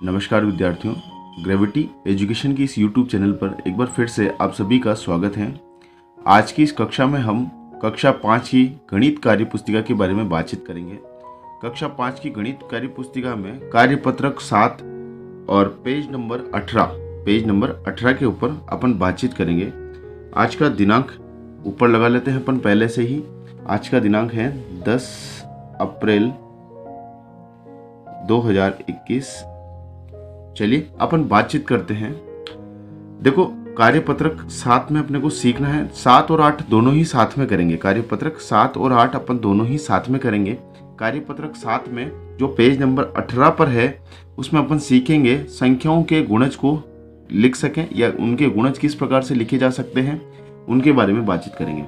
नमस्कार विद्यार्थियों, gravity education की इस YouTube चैनल पर एक बार फिर से आप सभी का स्वागत है। आज की इस कक्षा में हम कक्षा 5 की गणित कार्य पुस्तिका के बारे में बातचीत करेंगे। कक्षा 5 की गणित कार्य पुस्तिका में कार्यपत्रक 7 और पेज नंबर 18 के ऊपर अपन बातचीत करेंगे। आज का दिनांक ऊपर लगा लेते हैं अपन पहले से ही। आज का दिनांक है 10 अप्रैल 2021। चलिए अपन बातचीत करते हैं। देखो, कार्यपत्रक 7 में अपने को सीखना है। 7 और 8 दोनों ही साथ में करेंगे। कार्यपत्रक 7 और 8 अपन दोनों ही साथ में करेंगे। कार्यपत्रक 7 में जो पेज नंबर 18 पर है उसमें अपन सीखेंगे संख्याओं के गुणज को लिख सकें या उनके गुणज किस प्रकार से लिखे जा सकते हैं, उनके बारे में बातचीत करेंगे।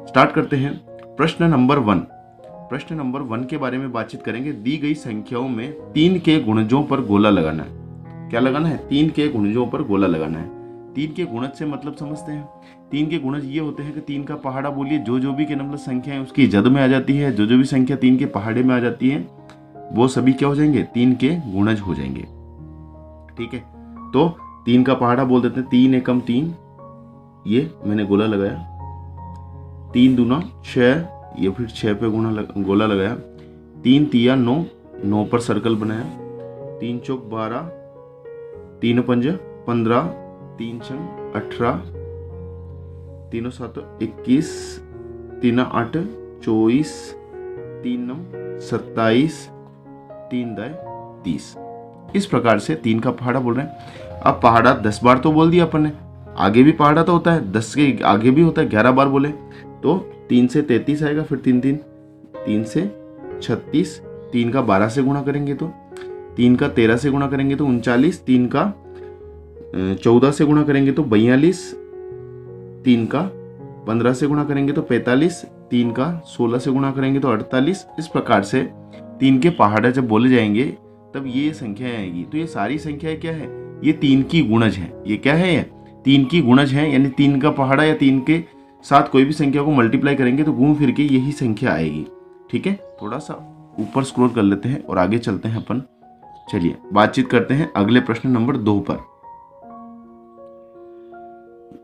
स्टार्ट करते हैं। प्रश्न नंबर 1 के बारे में बातचीत करेंगे। दी गई संख्याओं में 3 के गुणजों पर गोला लगाना है। क्या लगाना है? 3 के गुणजों पर गोला लगाना है। 3 के गुणज से मतलब समझते हैं। 3 के गुणज ये होते हैं कि 3 का पहाड़ा बोलिए, जो भी के नंबर संख्या है उसकी जद में आ जाती है। जो भी संख्या 3 के पहाड़े में आ जाती है वो सभी क्या हो जाएंगे? 3 के गुणज हो जाएंगे। ठीक है, तो 3 का पहाड़ा बोल देते हैं। 3 एकम 3, ये मैंने गोला लगाया। 3 दूना 6, ये फिर 6 पे गोला लगाया। 3 तिया 9, 9 पर सर्कल बनाया। 3 चौक 12, 3 पंज 15, 3 छंग 18, 3 7 21, 3 8 24, 3 9 27, 3 10 30। इस प्रकार से 3 का पहाड़ा बोल रहे हैं। अब पहाड़ा 10 बार तो बोल दिया अपन ने, आगे भी पहाड़ा तो होता है, 10 के आगे भी होता है। 11 बार बोले तो 3 से 33 आएगा, फिर 3 से 36, 3 का 12 से गुणा करेंगे तो 3 का 13 से गुणा करेंगे तो 39, 3 का 14 से गुणा करेंगे तो 42, 3 का 15 से गुणा करेंगे तो 45, 3 का 16 से गुणा करेंगे तो 48। इस प्रकार से 3 के पहाड़े जब बोले जाएंगे तब ये संख्याएं आएगी। तो ये सारी संख्याएं क्या है? ये 3 की गुणज है। ये क्या है? ये 3 की गुणज है, यानी 3 का पहाड़ा या 3 के साथ कोई भी संख्या को मल्टीप्लाई करेंगे तो घूम फिर के यही संख्या आएगी। ठीक है, थोड़ा सा ऊपर स्क्रॉल कर लेते हैं और आगे चलते हैं अपन। चलिए बातचीत करते हैं अगले प्रश्न नंबर 2 पर।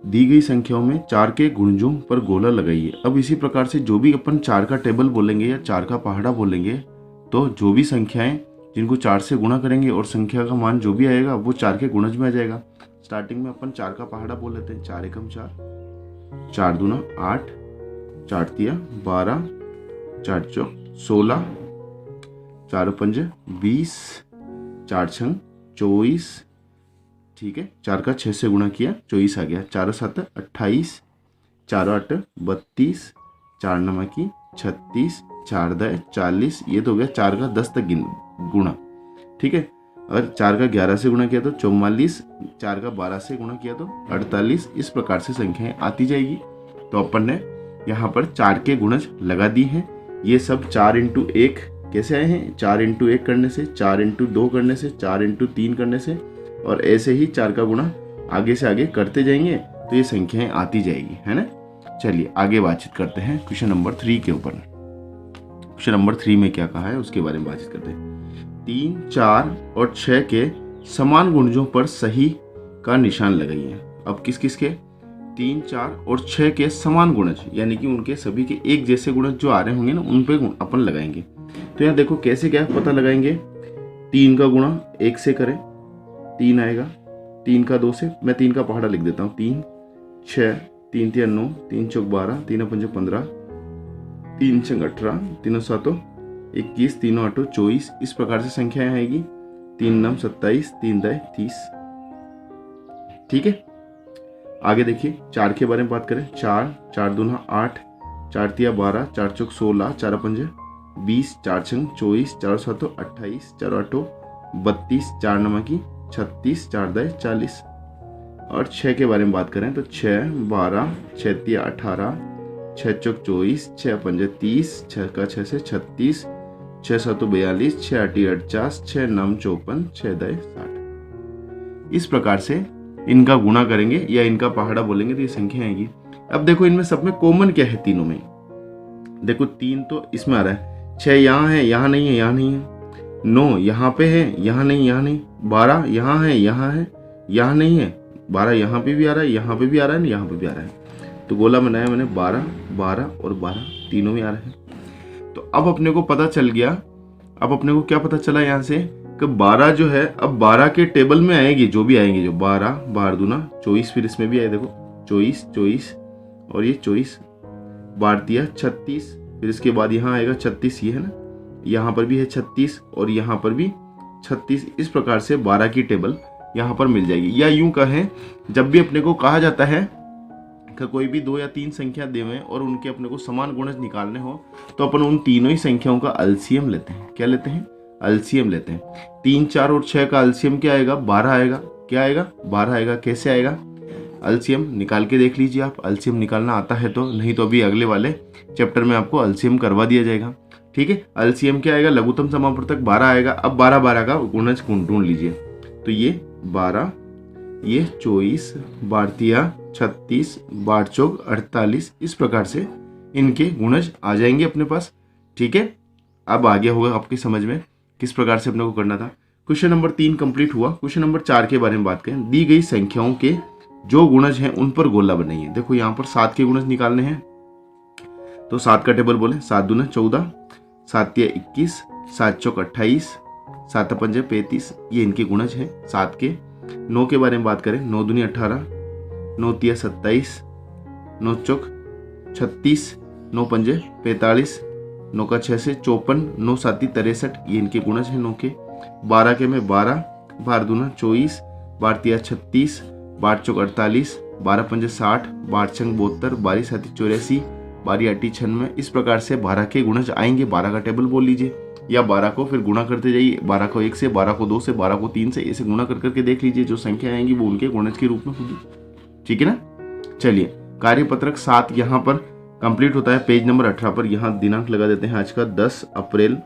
दी गई संख्याओं में 4 के गुणजों पर गोला लगाइए। अब इसी प्रकार से जो भी अपन 4 का टेबल बोलेंगे या 4 का पहाड़ा बोलेंगे तो जो भी संख्याएं जिनको 4 से गुणा करेंगे और संख्या का मान जो भी आएगा वो 4 के गुणज में आ जाएगा। स्टार्टिंग में अपन 4 का पहाड़ा बोल लेते हैं। 4 एकम 4, 4 दूना 8, 4 तिया 12, 4 चौक 16, 4 पंज 20, 4 छंग 24। ठीक है, 4 का 6 से गुणा किया, 24 आ गया। 4 7 28, 4 8 32, 4 9 की 36, 4 10 40। ये तो हो गया 4 का 10 तक गुणा। ठीक है, अगर 4 का 11 से गुणा किया तो 44, 4 का 12 से गुणा किया तो 48। इस प्रकार से संख्याएं आती जाएगी। तो अपन ने यहाँ पर 4 के गुणज लगा दी हैं। ये सब 4 इंटू 1 कैसे आए हैं? 4 इंटू 1 करने से, 4 इंटू 2 करने से, 4 इंटू 3 करने से, और ऐसे ही 4 का गुणा आगे से आगे करते जाएंगे तो ये संख्याएं आती जाएगी, है ना। चलिए आगे बातचीत करते हैं क्वेश्चन नंबर 3 के ऊपर। क्वेश्चन नंबर 3 में क्या कहा है उसके बारे में बातचीत करते हैं। 3, 4 और 6 के समान गुणजों पर सही का निशान लगाइए। अब किस किस के? 3, 4 और 6 के समान गुणज, यानी कि उनके सभी के एक जैसे गुणज जो आ रहे होंगे ना, उन पे अपन लगाएंगे। तो यहाँ देखो कैसे क्या पता लगाएंगे। 3 का गुणा 1 से करें, 3 आएगा। 3 का 2 से, मैं 3 का पहाड़ा लिख देता हूँ। 3 6, 3 तिया 9, 3 चौक 12, 3 पंज 15, 3 छंग 18, 3 7 21, 3 8 24। इस प्रकार से संख्याएं आएगी। 3 9 27, 3 10 30। ठीक है, आगे देखिए 4 के बारे में बात करें। 4 4 दूना 8, 4 तिया 12, 4 चौक 16, 4 पंज 20, 4 छंग 24, 4 7 28, 4 8 32, 4 9 की 36, 4 10 40। और 6 के बारे में बात करें तो 6 12, 6 तिया 18, 6 चौक 24, 6 पंज 30, 6 का 6 से 36, 6 7 42, 6 8 49, 6 9 54, 6 10 60। इस प्रकार से इनका गुणा करेंगे या इनका पहाड़ा बोलेंगे तो ये संख्या आएगी। अब देखो इनमें सब में कॉमन क्या है? तीनों में देखो 3 तो इसमें आ रहा है, 6 यहाँ है, यहाँ नहीं है, यहाँ नहीं है, 9 यहाँ पे है, यहाँ नहीं, यहाँ नहीं। 12 यहाँ है, यहाँ है, यहाँ नहीं है। 12 यहाँ पे भी आ रहा है, यहाँ पे भी आ रहा है, यहाँ पे भी आ रहा है। तो गोला बनाया मैंने 12, 12 और 12 तीनों में आ रहा है। तो अब अपने को पता चल गया, अब अपने को क्या पता चला यहाँ से कि 12 जो है अब 12 के टेबल में आएगी, जो भी आएंगे, जो 12 12 दूना 24, फिर इसमें भी आए देखो 24 24 और ये 24 बार दिया 36, फिर इसके बाद यहाँ आएगा 36, ये है ना, यहाँ पर भी है 36 और यहाँ पर भी 36। इस प्रकार से 12 की टेबल यहाँ पर मिल जाएगी। या यूं कहें, जब भी अपने को कहा जाता है कि कोई भी 2 या 3 संख्या देवें और उनके अपने को समान गुणज निकालने हो, तो अपन उन तीनों ही संख्याओं का एलसीएम लेते हैं। क्या लेते हैं? एलसीएम लेते हैं। 3 4 और 6 का एलसीएम क्या आएगा? 12 आएगा। क्या आएगा? 12 आएगा। कैसे आएगा? एलसीएम निकाल के देख लीजिए आप, एलसीएम निकालना आता है तो, नहीं तो अभी अगले वाले चैप्टर में आपको एलसीएम करवा दिया जाएगा। ठीक है, एलसीएम क्या आएगा? लघुत्तम समापवर्तक 12 आएगा। अब 12 12 का गुणज ढूंढ लीजिए, तो ये 12, ये 24, 12 36, 12 48, इस प्रकार से इनके गुणज आ जाएंगे अपने पास। ठीक है, अब आगे होगा आपकी समझ में किस प्रकार से अपने को करना था। क्वेश्चन नंबर 3 कंप्लीट हुआ। क्वेश्चन नंबर 4 के बारे में बात करें। दी गई संख्याओं के जो गुणज हैं उन पर गोला बनाइए। देखो यहाँ पर 7 के गुणज निकालने हैं, तो 7 का टेबल बोले 7 दूना 14, 7 तिया 21, 7 चौक 28, 7 पंजे 35, ये इनके गुणज हैं 7 के। 9 के बारे में बात करें, 9 दूनी 18, 9 तिया 27, 9 चौक 36, 9 पंजे 45, 9 का 6 से 54, 9 साती 63, ये इनके गुणज हैं 9 के। 12 के में 12, 12 दूना 24, 12 तिया 36, 12 चौक 48, 12 पंजे 60, 12 छंग 72, 12 साती 84, 12 आटी 96। इस प्रकार से 12 के गुणज आएंगे। 12 का टेबल बोल लीजिए, या 12 को फिर गुणा करते जाइए, 12 को 1 से, 12 को 2 से, 12 को 3 से, ऐसे गुणा कर करके देख लीजिए, जो संख्या आएंगी वो उनके गुणज के रूप में होगी। ठीक है ना। चलिए, कार्यपत्रक 7 यहाँ पर कंप्लीट होता है पेज नंबर 18 पर। यहाँ दिनांक लगा देते हैं आज का 10 अप्रैल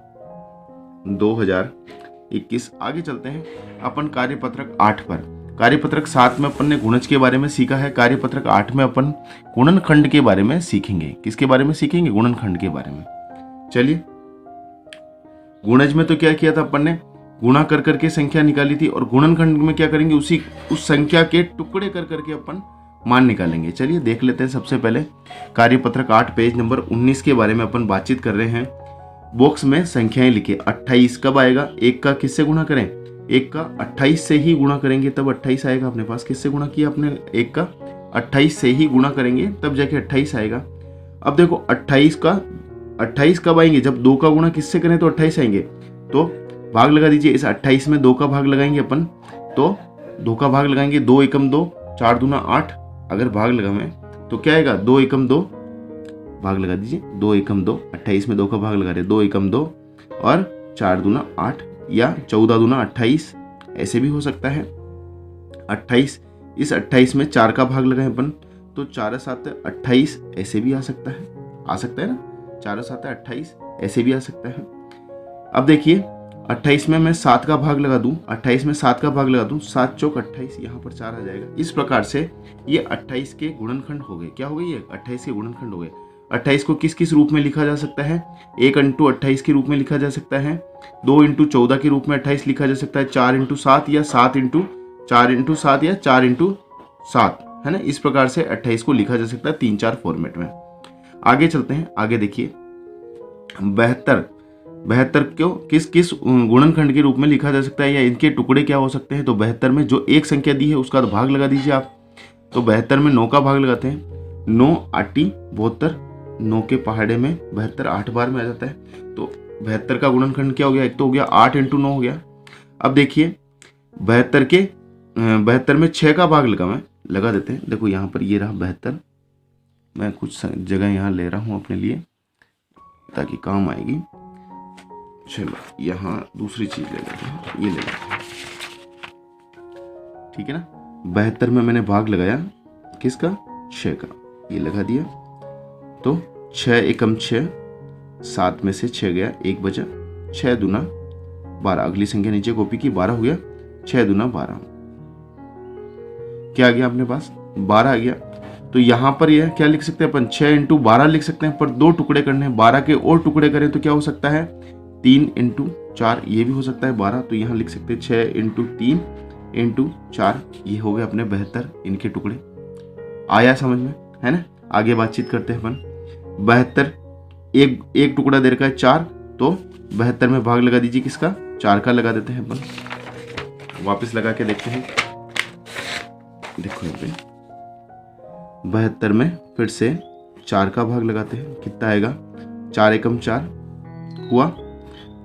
2021। आगे चलते हैं अपन कार्यपत्रक 8 पर। कार्यपत्रक 7 में अपन ने गुणज के बारे में सीखा है। कार्यपत्रक 8 में अपन गुणनखंड के बारे में सीखेंगे। किसके बारे में सीखेंगे? गुणनखंड के बारे में। चलिए, गुणज में तो क्या किया था अपन ने? गुणा कर करके संख्या निकाली थी, और गुणनखंड में क्या करेंगे? उस संख्या के टुकड़े कर करके अपन मान निकालेंगे। चलिए देख लेते हैं। सबसे पहले कार्यपत्रक 8 पेज नंबर 19 के बारे में अपन बातचीत कर रहे हैं। बॉक्स में संख्याएं लिखिए। 28 कब आएगा? 1 का किससे गुणा करें? 1 का 28 से ही गुणा करेंगे तब 28 आएगा अपने पास। किससे गुणा किया आपने? 1 का 28 से ही गुणा करेंगे तब जाके 28 आएगा। अब देखो 28 कब आएंगे? जब 2 का गुणा किससे करें तो 28 आएंगे। तो भाग लगा दीजिए। इस 28 में 2 का भाग लगाएंगे अपन, तो 2 का भाग लगाएंगे। 2 एकम 2, 4 दूना 8। अगर भाग लगाएं तो क्या आएगा? 2 एकम 2, भाग लगा दीजिए। 2 एकम 2, 28 में 2 का भाग लगा रहे, 2 एकम 2 और 4 दूना 8, या 14 दूना 28, ऐसे भी हो सकता है। 28, इस 28 में 4 का भाग लगाएं अपन, तो 4 7 28, ऐसे भी आ सकता है ना। 4 7 28, ऐसे भी आ सकता है। अब देखिए 28 में मैं 7 का भाग लगा दूं, 28 में 7 का भाग लगा दूं, 7 चौक 28, यहाँ पर 4 आ जाएगा। इस प्रकार से ये 28 के गुणनखंड हो गए। क्या हो गए? ये 28 के गुणनखंड हो गए। 28 को किस किस रूप में लिखा जा सकता है? 1 इंटू 28 के रूप में लिखा जा सकता है, 2 इंटू 14 के रूप में 28 लिखा जा सकता है, 4 इंटू 7 या 7 इंटू 4 इंटू 7 या 4 इंटू 7, है ना। इस प्रकार से 28 को लिखा जा सकता है 3-4 फॉर्मेट में। आगे चलते हैं। आगे देखिए 72 क्यों किस किस गुणनखंड के रूप में लिखा जा सकता है, या इनके टुकड़े क्या हो सकते हैं? तो 72 में जो एक संख्या दी है उसका भाग लगा दीजिए आप। तो 72 में 9 का भाग लगाते हैं। 9 आटी 72, 9 के पहाड़े में 72 8 बार में आ जाता है। तो 72 का गुणनखंड क्या हो गया? एक तो हो गया 8 इंटू 9 हो गया। अब देखिए 72 में 6 का भाग लगा देते हैं। देखो यहाँ पर ये रहा 72, मैं कुछ जगह यहाँ ले रहा हूँ अपने लिए ताकि काम आएगी। चलो यहाँ दूसरी चीज ले लेते हैं, ये ले लेते हैं। ठीक है ना। 72 में मैंने भाग लगाया किसका? 6 का, ये लगा दिया। तो 6 एकम 6, 7 में से 6 गया, 1 बचा, 6 दूना 12। अगली संख्या नीचे कॉपी की, 12 हो गया। 6 दूना 12, क्या आ गया अपने पास? 12 आ गया। तो यहाँ पर यह क्या लिख सकते हैं अपन? 6 इंटू 12 लिख सकते हैं, पर 2 टुकड़े करने हैं। 12 के और टुकड़े करें तो क्या हो सकता है? 3 × 4 ये भी हो सकता है 12, तो यहाँ लिख सकते हैं 6 × 3 × 4 ये हो गए अपने 72 इनके टुकड़े। आया समझ में, है ना। आगे बातचीत करते हैं अपन। 72 एक टुकड़ा दे रखा है 4, तो 72 में भाग लगा दीजिए किसका, 4 का लगा देते हैं अपन। वापस लगा के देखते हैं, देखो यहाँ पे 72 में फिर से 4 का भाग लगाते हैं, कितना आएगा 4 एकम 4 हुआ,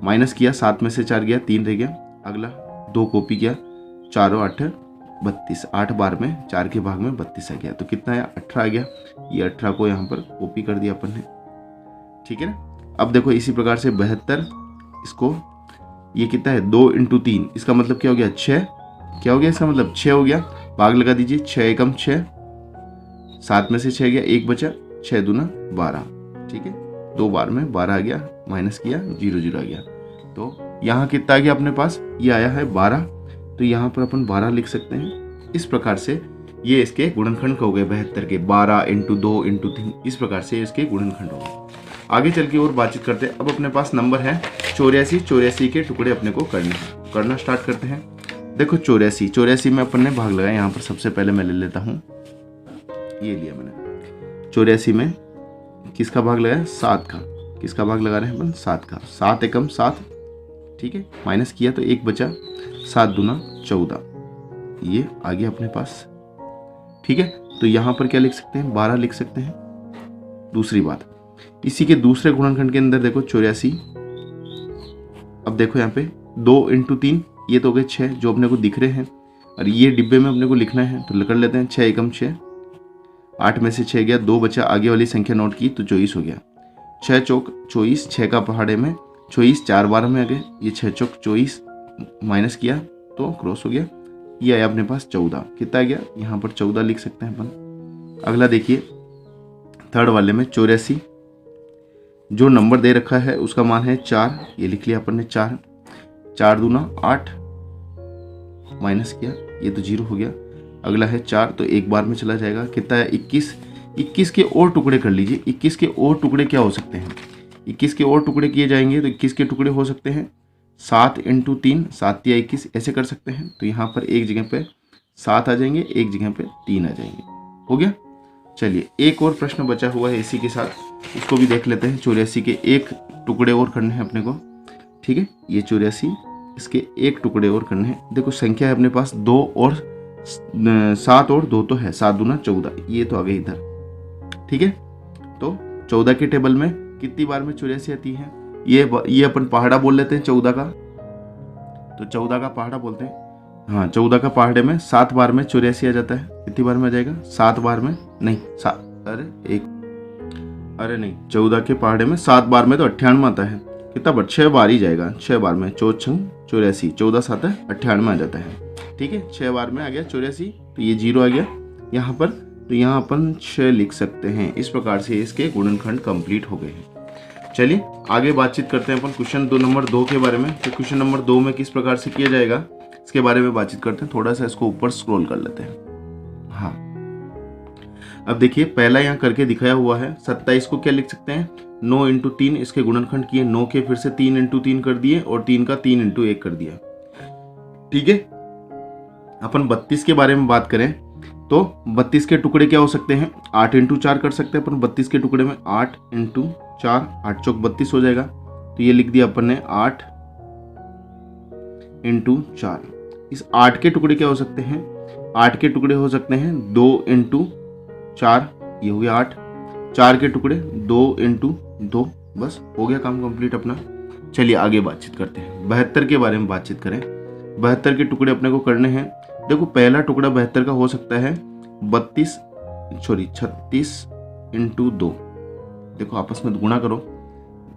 माइनस किया 7 में से 4 गया 3 रह गया, अगला 2 कॉपी किया 4 और 8 32, 8 बार में 4 के भाग में 32 आ गया, तो कितना आया 18 आ गया। ये 18 को यहाँ पर कॉपी कर दिया अपन ने, ठीक है ना। अब देखो इसी प्रकार से 72 इसको, ये कितना है 2 × 3, इसका मतलब क्या हो गया 6, क्या हो गया इसका मतलब 6 हो गया, भाग लगा दीजिए 6 एकम 6, 7 में से 6 गया 1 बचा, 6 दूना 12, ठीक है। 2 बार में 12 आ गया, माइनस किया 0 0 आ गया, तो यहाँ कितना आ गया अपने पास, ये आया है 12, तो यहाँ पर अपन 12 लिख सकते हैं। इस प्रकार से ये इसके गुणनखंड हो गए 72 के, 12 × 2 × 3, इस प्रकार से इसके गुणनखंड हो गए। आगे चल के और बातचीत करते हैं। अब अपने पास नंबर है 84, 84 के टुकड़े अपने को करना स्टार्ट करते हैं। देखो 84 में अपन ने भाग लगाया, यहाँ पर सबसे पहले मैं ले लेता हूँ, ये लिया मैंने। 84 में किसका भाग लगाया 7 का, किसका भाग लगा रहे हैं अपन 7 का, 7 एकम 7, ठीक है, माइनस किया तो 1 बचा, 7 दूना 14, ये आ गया अपने पास, ठीक है। तो यहाँ पर क्या लिख सकते हैं 12 लिख सकते हैं। दूसरी बात, इसी के दूसरे गुणनखंड के अंदर देखो 84, अब देखो यहाँ पे 2 × 3 ये तो हो गए 6 जो अपने को दिख रहे हैं, और ये डिब्बे में अपने को लिखना है तो कर लेते हैं 6 एकम 6, 8 में से 6 गया, 2 बचा, आगे वाली संख्या नोट की तो 24 हो गया, 6 चौक 24, 6 का पहाड़े में 24 4 बार में आ गए, ये 6 चौक 24 माइनस किया तो क्रॉस हो गया, ये आया अपने पास 14, कितना आ गया यहाँ पर 14 लिख सकते हैं अपन। अगला देखिए थर्ड वाले में 84, जो नंबर दे रखा है उसका मान है 4, ये लिख लिया अपन ने 4, 4 दूना 8, माइनस किया ये तो 0 हो गया, अगला है 4 तो एक बार में चला जाएगा, कितना है 21, 21 के और टुकड़े कर लीजिए। 21 के और टुकड़े क्या हो सकते हैं, 21 के और टुकड़े किए जाएंगे तो 21 के टुकड़े हो सकते हैं 7 × 3, 7 या 21 ऐसे कर सकते हैं, तो यहाँ पर एक जगह पे 7 आ जाएंगे, एक जगह पे 3 आ जाएंगे, हो गया। चलिए एक और प्रश्न बचा हुआ है इसी के साथ, उसको भी देख लेते हैं। 84 के एक टुकड़े और करने हैं अपने को, ठीक है, ये 84 इसके एक टुकड़े और करने हैं। देखो संख्या है अपने पास 2 और 7 और 2 तो है, 7 दूना 14, ये तो आ गई इधर, ठीक है। तो 14 के टेबल में कितनी बार में 84 आती है, ये अपन पहाड़ा बोल लेते हैं 14 का, तो 14 का पहाड़ा बोलते हैं। हाँ 14 का पहाड़े में 7 बार में 84 आ जाता है, कितनी बार में आ जाएगा 7 बार में नहीं, अरे नहीं 14 के पहाड़े में 7 बार में तो 98 आता है, कितना बार 6 बार ही जाएगा, 6 बार में 4 छंग 84, 14 7 है 98 आ जाता है, ठीक है। 6 बार में आ गया 84, तो ये 0 आ गया यहाँ पर, तो यहाँ अपन 6 लिख सकते हैं। इस प्रकार से इसके गुणनखंड कंप्लीट हो गए हैं। चलिए आगे बातचीत करते हैं अपन क्वेश्चन नंबर 2 के बारे में। तो क्वेश्चन नंबर 2 में किस प्रकार से किया जाएगा इसके बारे में बातचीत करते हैं। थोड़ा सा इसको ऊपर स्क्रॉल कर लेते हैं। हाँ अब देखिए पहला यहाँ करके दिखाया हुआ है 27 को क्या लिख सकते हैं 9 × 3, इसके गुणनखंड किए 9 के फिर से 3 × 3 कर दिए और 3 का 3 × 1 कर दिया, ठीक है। अपन 32 के बारे में बात करें तो 32 के टुकड़े क्या हो सकते हैं 8 × 4 कर सकते हैं अपन 32 के टुकड़े में 8 × 4, 8 चौक 32 हो जाएगा, तो ये लिख दिया अपन ने 8 × 4। इस 8 के टुकड़े क्या हो सकते हैं 8 के टुकड़े हो सकते हैं 2 × 4, ये हो गया 8, 4 के टुकड़े 2 × 2, बस हो गया काम कंप्लीट अपना। चलिए आगे बातचीत करते हैं 72 के बारे में बातचीत करें। 72 के टुकड़े अपने को करने हैं। देखो पहला टुकड़ा 72 का हो सकता है 36 × 2, देखो आपस में गुणा करो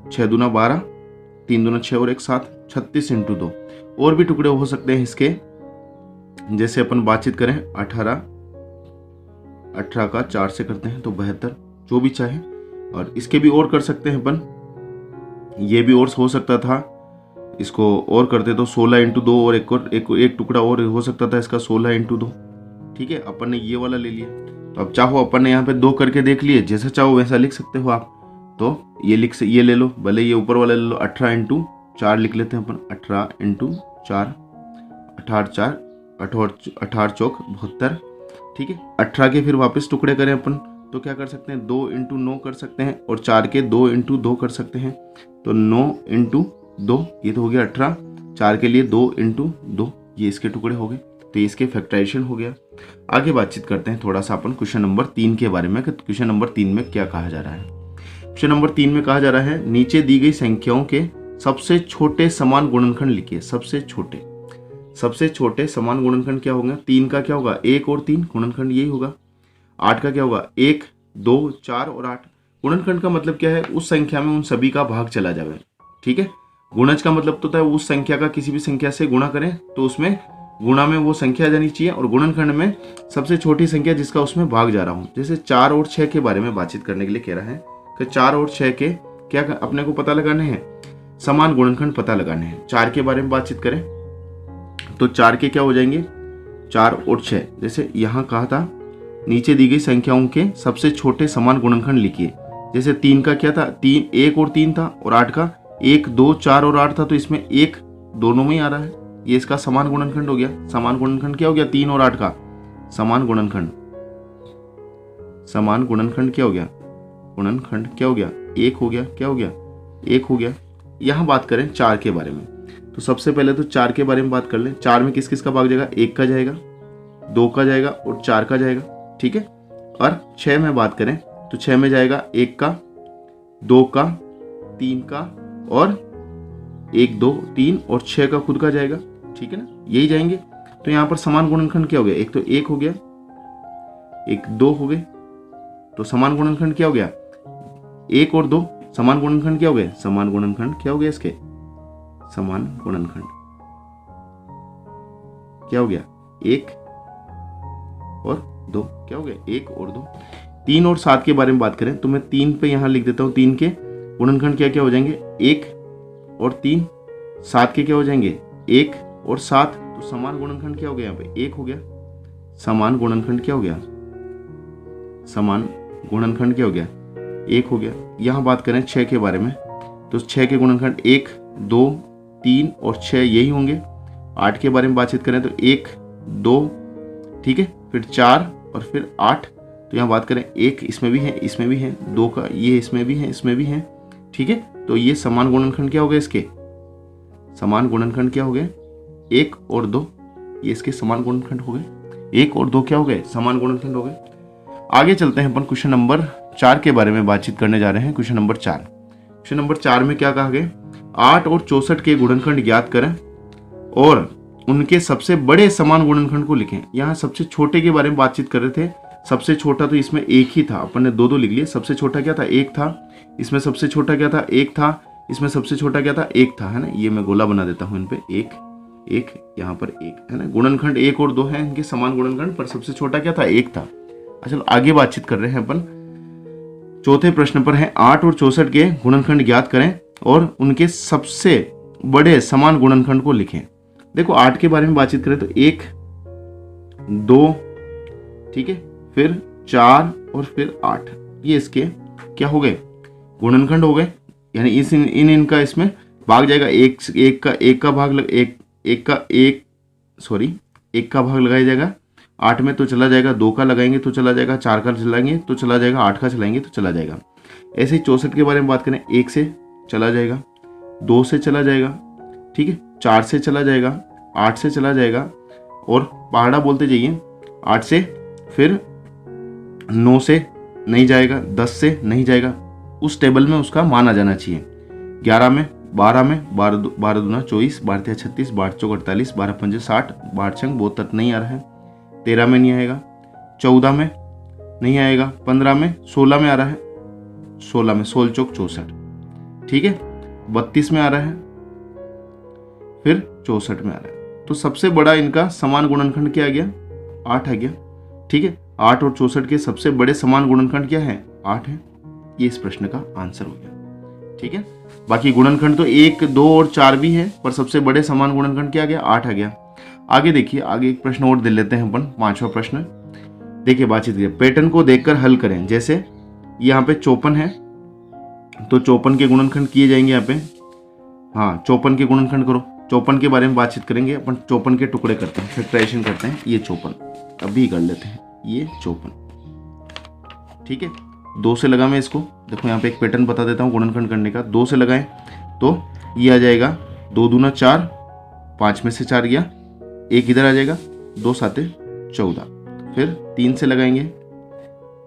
6 दूना 12, 3 दूना 6 और 1 7, 36 × 2। और भी टुकड़े हो सकते हैं इसके, जैसे अपन बातचीत करें 18 का 4 से करते हैं तो 72, जो भी चाहे। और इसके भी और कर सकते हैं अपन, ये भी और हो सकता था, इसको और करते तो 16 × 2 और एक टुकड़ा और हो सकता था इसका 16 × 2, ठीक है। अपन ने ये वाला ले लिया, तो अब चाहो अपन ने यहाँ पे 2 करके देख लिए, जैसा चाहो वैसा लिख सकते हो आप। तो ये ले लो, भले ये ऊपर वाला ले लो 18 × 4 लिख लेते हैं अपन, 18 इंटू 4, 18 चौक 72, ठीक है। 18 के फिर वापस टुकड़े करें अपन तो क्या कर सकते हैं, 2 इंटू 9 कर सकते हैं, और 4 के 2 इंटू 2 कर सकते हैं, तो 9 इंटू 2 ये तो हो गया 18, 4 के लिए 2 इंटू 2 ये इसके टुकड़े हो गए, तो इसके फैक्टराइजेशन हो गया। आगे बातचीत करते हैं थोड़ा सा अपन क्वेश्चन नंबर 3 के बारे में कि क्वेश्चन नंबर 3 में क्या कहा जा रहा है। क्वेश्चन नंबर 3 में कहा जा रहा है नीचे दी गई संख्याओं के सबसे छोटे समान गुणनखंड लिखिए। सबसे छोटे समान गुणनखंड क्या होगा, 3 का क्या होगा 1 और 3 गुणनखंड यही होगा। 8 का क्या होगा 1, 2, 4 और 8। गुणनखंड का मतलब क्या है, उस संख्या में उन सभी का भाग चला जाए, ठीक है। गुणज का मतलब तो होता है उस संख्या का किसी भी संख्या से गुणा करें तो उसमें गुणा में वो संख्या जानी चाहिए, और गुणनखंड में सबसे छोटी संख्या जिसका उसमें भाग जा रहा हूं। जैसे 4 और 6 के बारे में बातचीत करने के लिए कह रहा है कि 4 और 6 के क्या अपने को पता लगाने हैं, समान गुणनखंड पता लगाने हैं। 4 के बारे में बातचीत करें तो 4 के क्या हो जाएंगे, 4 और 6। जैसे यहां कहा था नीचे दी गई संख्याओं के सबसे छोटे समान गुणनखंड लिखिए। जैसे 3 का क्या था, 1 और 3 था, और 8 का 1, 2, 4 और 8 था, तो इसमें 1 दोनों में ही आ रहा है, ये इसका समान गुणनखंड हो गया। समान गुणनखंड क्या हो गया, 3 और 8 का समान गुणनखंड क्या हो गया, गुणनखंड क्या हो गया, 1 हो गया, क्या हो गया 1 हो गया। यहां बात करें 4 के बारे में, तो सबसे पहले तो 4 के बारे में बात कर लें। 4 में किस किस का भाग जाएगा, 1 का जाएगा, 2 का जाएगा और 4 का जाएगा, ठीक है। और 6 में बात करें तो 6 में जाएगा 1 का, 2 का, 3 का, और 1, 2, 3 और 6 का खुद का जाएगा, ठीक है ना, यही जाएंगे। तो यहाँ पर समान गुणनखंड क्या हो गया, एक तो 1 हो गया, 1, 2 हो गए, तो समान गुणनखंड क्या हो गया 1 और 2। समान गुणनखंड क्या हो गए, समान गुणनखंड क्या हो गया इसके, समान गुणनखंड क्या हो गया 1 और 2, क्या हो गया 1 और 2। 3 और 7 के बारे में बात करें तो मैं 3 पे यहां लिख देता हूं, 3 के गुणनखंड क्या क्या हो जाएंगे, 1 और 3। 7 के क्या हो जाएंगे 1 और 7, तो समान गुणनखंड क्या हो गया, यहाँ पे 1 हो गया। समान गुणनखंड क्या हो गया, समान गुणनखंड क्या हो गया 1 हो गया। यहां बात करें 6 के बारे में तो 6 के गुणनखंड 1, 2, 3 और 6 यही होंगे। 8 के बारे में बातचीत करें तो 1, 2, ठीक है, फिर 4 और फिर 8। तो यहाँ बात करें 1 इसमें भी है, इसमें भी है, 2 का ये इसमें भी है, इसमें भी है, ठीक है। तो ये समान गुणनखंड क्या हो गए इसके, समान गुणनखंड क्या हो गए 1 और 2, ये इसके समान गुणनखंड हो गए। 1 और 2 क्या हो गए, समान गुणनखंड हो गए। आगे चलते हैं अपन क्वेश्चन नंबर 4 के बारे में बातचीत करने जा रहे हैं। क्वेश्चन नंबर 4, क्वेश्चन नंबर 4 में क्या कहा गया, 8 और 64 के गुणनखंड ज्ञात करें और उनके सबसे बड़े समान गुणनखंड को लिखें। यहाँ सबसे छोटे के बारे में बातचीत कर रहे थे। सबसे छोटा तो इसमें 1 ही था, अपन ने 2 लिख लिए। सबसे छोटा क्या था 1 था, इसमें सबसे छोटा क्या था 1 था, इसमें सबसे छोटा क्या था 1 था, है ना। ये मैं गोला बना देता हूं इन पे, 1 1 यहाँ पर 1 है ना। गुणनखंड 1 और 2 है इनके समान गुणनखंड, पर सबसे छोटा क्या था 1 था। अच्छा आगे बातचीत कर रहे हैं अपन। चौथे प्रश्न पर है 8 और 64 के गुणनखंड ज्ञात करें और उनके सबसे बड़े समान गुणनखंड को लिखें। देखो 8 के बारे में बातचीत करें तो 1, 2, ठीक है, फिर 4 और फिर 8, ये इसके क्या हो गए गुणनखंड हो गए। यानी इस इनका इसमें भाग जाएगा। एक का भाग लगाया जाएगा 8 में तो चला जाएगा, 2 का लगाएंगे तो चला जाएगा, 4 का चलाएंगे तो चला जाएगा, 8 का चलाएंगे तो चला जाएगा। ऐसे ही 64 के बारे में बात करें, 1 से चला जाएगा, 2 से चला जाएगा, ठीक है, 4 से चला जाएगा, 8 से चला जाएगा, और पहाड़ा बोलते जाइए 8 से, फिर 9 से नहीं जाएगा, 10 से नहीं जाएगा, उस टेबल में उसका मान आ जाना चाहिए। 11 में, 12 में, 12 दूना 24, 12 तिया 36, 12 चौक 48, 12 पंजे 60, 12 छंग 72 नहीं आ रहा है। 13 में नहीं आएगा, 14 में नहीं आएगा, 15 में, 16 में आ रहा है, 16 में 16 चौक 64, ठीक है, 32 में आ रहा है, फिर 64 में आ रहा है। तो सबसे बड़ा इनका समान गुणनखंड क्या आ गया 8 आ गया, ठीक है। 8 और 64 के सबसे बड़े समान गुणनखंड क्या है 8 है। ये इस प्रश्न का आंसर हो गया, ठीक है। बाकी गुणनखंड तो 1, 2 और 4 भी है, पर सबसे बड़े समान गुणनखंड क्या आ गया 8 आ गया। आगे देखिए, आगे एक प्रश्न और दे लेते हैं अपन, 5वां प्रश्न। देखिए बातचीत करिए, पैटर्न को देखकर हल करें। जैसे यहाँ पे 54 है तो 54 के गुणनखंड किए जाएंगे यहाँ पे हाँ 54 के गुणनखंड करो। 54 के बारे में बातचीत करेंगे अपन। 54 के टुकड़े करते हैं, फैक्टराइजेशन करते हैं। ये 54 अभी कर लेते हैं, ये 54। ठीक है, 2 से लगा मैं इसको। देखो यहाँ पे एक पैटर्न बता देता हूँ गुणनखंड करने का। 2 से लगाएं तो ये आ जाएगा 2 दूना 4, 5 में से 4 गया, 1 इधर आ जाएगा, 2 साते 14। फिर 3 से लगाएंगे,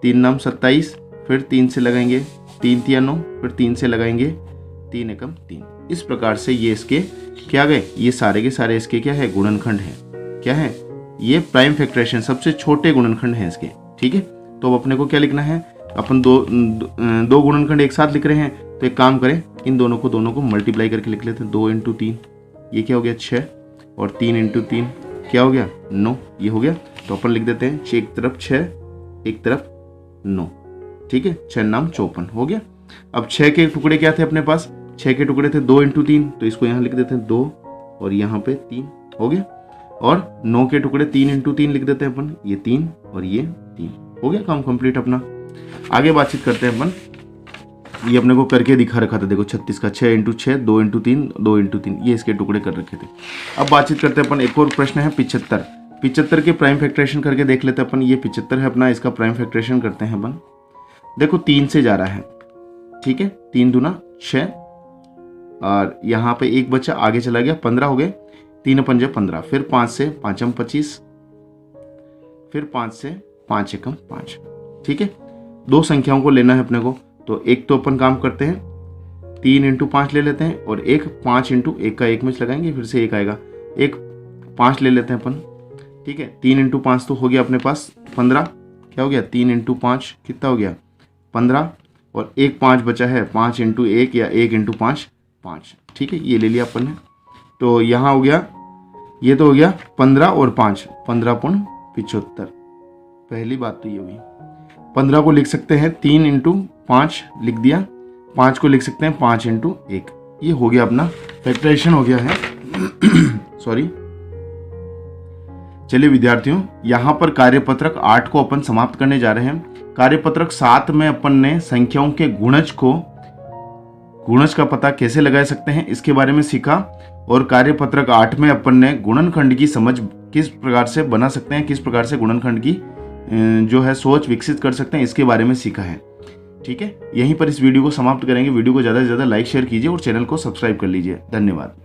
3 नाम 27, फिर 3 से लगाएंगे, 3 तिया 9, फिर 3 से लगाएंगे, 3 एकम 3। इस प्रकार से ये इसके क्या गए, ये सारे के सारे इसके क्या है, गुणनखंड है। क्या है ये, प्राइम फैक्टराइजेशन, सबसे छोटे गुणनखंड हैं इसके। ठीक है, तो अब अपने को क्या लिखना है, अपन दो गुणनखंड एक साथ लिख रहे हैं, तो एक काम करें, इन दोनों को मल्टीप्लाई करके लिख लेते हैं। 2 × 3 ये क्या हो गया 6, और 3 × 3 क्या हो गया 9, ये हो गया। तो अपन लिख देते हैं एक तरफ 6, एक तरफ 9। ठीक है, 6 नाम 54 हो गया। अब 6 के टुकड़े क्या थे अपने पास, 6 के टुकड़े थे 2 × 3, तो इसको यहाँ लिख देते हैं 2, और यहाँ पे 3 हो गया। और 9 के टुकड़े 3 × 3 लिख देते हैं अपन, ये 3 और ये 3 हो गया। काम कंप्लीट अपना। आगे बातचीत करते हैं अपन। ये अपने को करके दिखा रखा था, देखो 36 का 6 × 6, 2 × 3, 2 × 3, ये इसके टुकड़े कर रखे थे। अब बातचीत करते हैं अपन, एक और प्रश्न है 75। 75 के प्राइम फैक्टराइजेशन करके देख लेते हैं अपन। ये 75 है अपना, इसका प्राइम फैक्टराइजेशन करते हैं अपन। देखो 3 से जा रहा है, ठीक है, 3 दूना 6, और यहाँ पे एक बच्चा आगे चला गया, 15 हो गए, 3 × 5 = 15, फिर 5 से 5 × 25, फिर 5 से 5 × 5। ठीक है, 2 संख्याओं को लेना है अपने को, तो एक तो अपन काम करते हैं 3 × 5 ले लेते हैं, और एक 5 × 1 का 1 में लगाएंगे, फिर से 1 आएगा, एक 5 ले लेते हैं अपन। ठीक है, 3 × 5 तो हो गया अपने पास 15, क्या हो गया 3 × 5 कितना हो गया 15, और एक 5 बचा है, 5 × 1 या 1 × 5 5। ठीक है, ये ले लिया अपन ने। तो यहाँ हो गया, ये तो हो गया 15 और 5, 15 × 75। पहली बात तो ये हुई। 15 को लिख सकते हैं 3 × 5 लिख दिया, 5 को लिख सकते हैं 5 × 1। ये हो गया अपना फैक्टराइजेशन हो गया है। सॉरी। चलिए विद्यार्थियों, यहाँ पर कार्यपत्रक 8 को अपन समाप्त करने जा रहे हैं। कार्यपत्रक 7 में अपन ने संख्याओं के गुणज का पता कैसे लगा सकते हैं इसके बारे में सीखा, और कार्यपत्रक 8 में अपन ने गुणनखंड की समझ किस प्रकार से बना सकते हैं, किस प्रकार से गुणनखंड की जो है सोच विकसित कर सकते हैं, इसके बारे में सीखा है। ठीक है, यहीं पर इस वीडियो को समाप्त करेंगे। वीडियो को ज़्यादा से ज़्यादा लाइक शेयर कीजिए और चैनल को सब्सक्राइब कर लीजिए। धन्यवाद।